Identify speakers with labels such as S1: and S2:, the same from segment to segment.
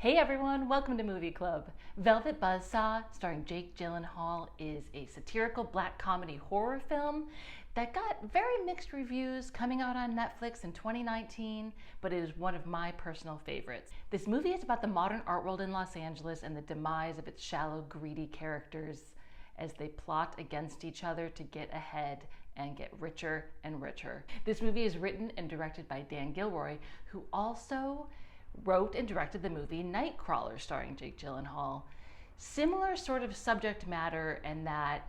S1: Hey everyone, welcome to Movie Club. Velvet Buzzsaw, starring Jake Gyllenhaal, is a satirical black comedy horror film that got very mixed reviews coming out on Netflix in 2019, but it is one of my personal favorites. This movie is about the modern art world in Los Angeles and the demise of its shallow, greedy characters as they plot against each other to get ahead and get richer and richer. This movie is written and directed by Dan Gilroy, who also wrote and directed the movie Nightcrawler starring Jake Gyllenhaal. Similar sort of subject matter in that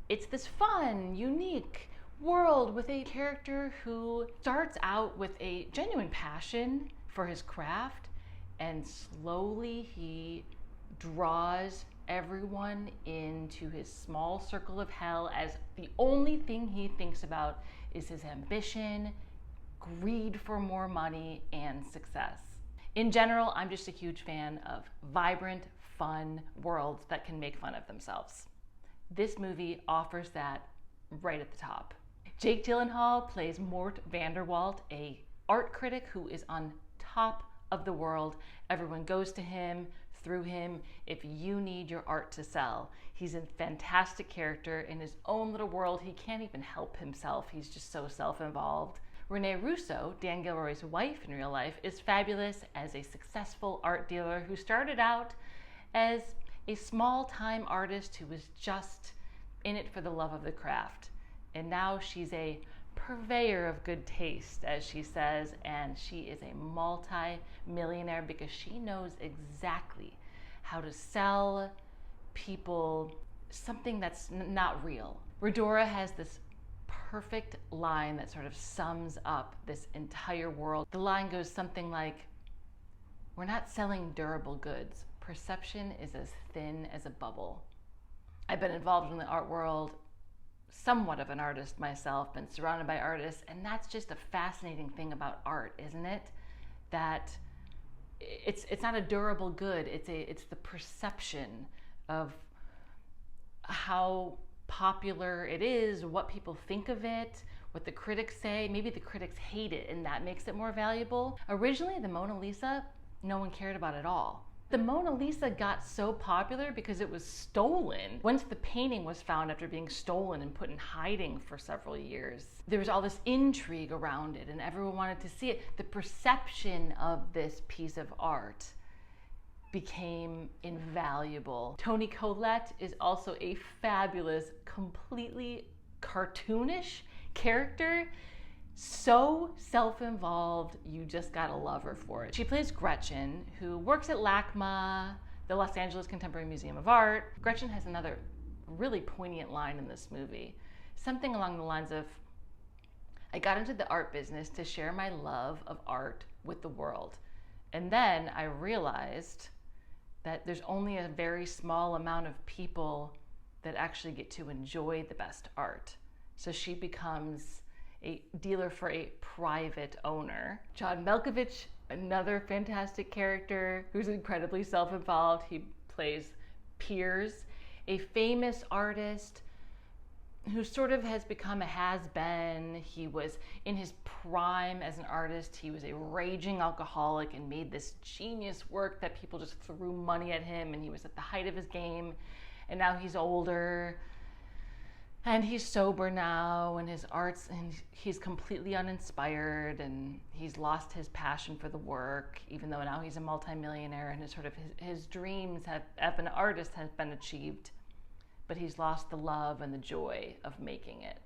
S1: it's this fun, unique world with a character who starts out with a genuine passion for his craft, and slowly he draws everyone into his small circle of hell as the only thing he thinks about is his ambition, greed for more money, and success. In general, I'm just a huge fan of vibrant, fun worlds that can make fun of themselves. This movie offers that right at the top. Jake Gyllenhaal plays Mort Vanderwalt, a art critic who is on top of the world. Everyone goes to him, through him, if you need your art to sell. He's a fantastic character in his own little world. He can't even help himself. He's just so self-involved. Rene Russo, Dan Gilroy's wife in real life, is fabulous as a successful art dealer who started out as a small-time artist who was just in it for the love of the craft. And now she's a purveyor of good taste, as she says, and she is a multi-millionaire because she knows exactly how to sell people something that's not real. Redora has this perfect line that sort of sums up this entire world. The line goes something like, "We're not selling durable goods. Perception is as thin as a bubble." I've been involved in the art world, somewhat of an artist myself, been surrounded by artists, and that's just a fascinating thing about art, isn't it? That it's not a durable good, it's the perception of how popular it is, what people think of it, what the critics say. Maybe the critics hate it and that makes it more valuable. Originally, the Mona Lisa, no one cared about at all. The Mona Lisa got so popular because it was stolen. Once the painting was found after being stolen and put in hiding for several years, there was all this intrigue around it and everyone wanted to see it. The perception of this piece of art became invaluable. Toni Collette is also a fabulous, completely cartoonish character. So self-involved, you just gotta love her for it. She plays Gretchen, who works at LACMA, the Los Angeles Contemporary Museum of Art. Gretchen has another really poignant line in this movie. Something along the lines of, "I got into the art business to share my love of art with the world. And then I realized that there's only a very small amount of people that actually get to enjoy the best art." So she becomes a dealer for a private owner. John Malkovich, another fantastic character who's incredibly self-involved. He plays Piers, a famous artist who sort of has become a has-been. He was in his prime as an artist. He was a raging alcoholic and made this genius work that people just threw money at him, and he was at the height of his game. And now he's older and he's sober now, and he's completely uninspired, and he's lost his passion for the work, even though now he's a multimillionaire and his dreams as an artist have been achieved. But he's lost the love and the joy of making it.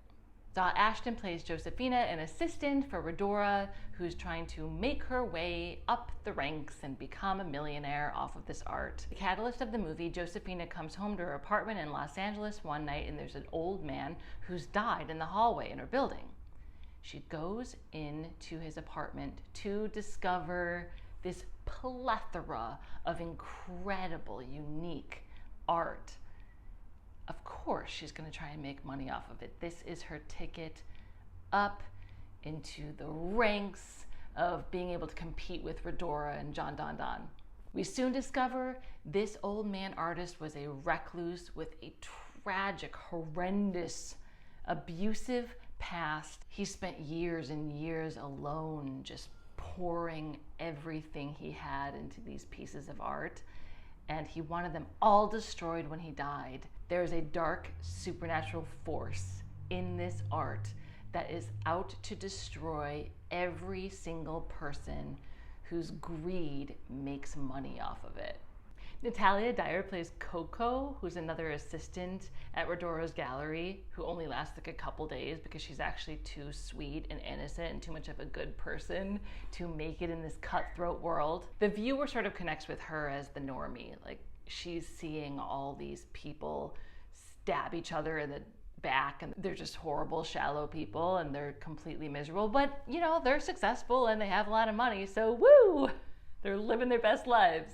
S1: Zawe Ashton plays Josephina, an assistant for Redora, who's trying to make her way up the ranks and become a millionaire off of this art. The catalyst of the movie, Josephina comes home to her apartment in Los Angeles one night, and there's an old man who's died in the hallway in her building. She goes into his apartment to discover this plethora of incredible, unique art. Of course, she's going to try and make money off of it. This is her ticket up into the ranks of being able to compete with Redora and John Don Don. We soon discover this old man artist was a recluse with a tragic, horrendous, abusive past. He spent years and years alone, just pouring everything he had into these pieces of art, and he wanted them all destroyed when he died. There is a dark supernatural force in this art that is out to destroy every single person whose greed makes money off of it. Natalia Dyer plays Coco, who's another assistant at Rodoro's gallery, who only lasts like a couple days because she's actually too sweet and innocent and too much of a good person to make it in this cutthroat world. The viewer sort of connects with her as the normie. Like, she's seeing all these people stab each other in the back, and they're just horrible, shallow people, and they're completely miserable, but you know, they're successful and they have a lot of money, so woo! They're living their best lives.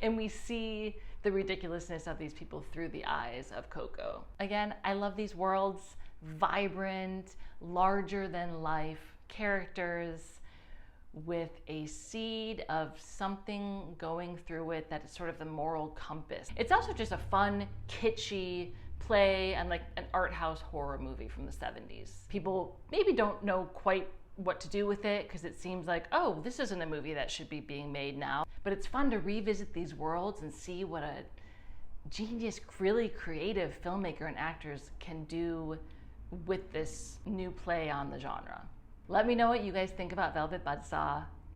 S1: And we see the ridiculousness of these people through the eyes of Coco. Again, I love these worlds, vibrant, larger than life characters with a seed of something going through it that is sort of the moral compass. It's also just a fun, kitschy play and like an art house horror movie from the 70s. People maybe don't know quite what to do with it because it seems like, oh, this isn't a movie that should be being made now. But it's fun to revisit these worlds and see what a genius, really creative filmmaker and actors can do with this new play on the genre. Let me know what you guys think about Velvet Buzzsaw.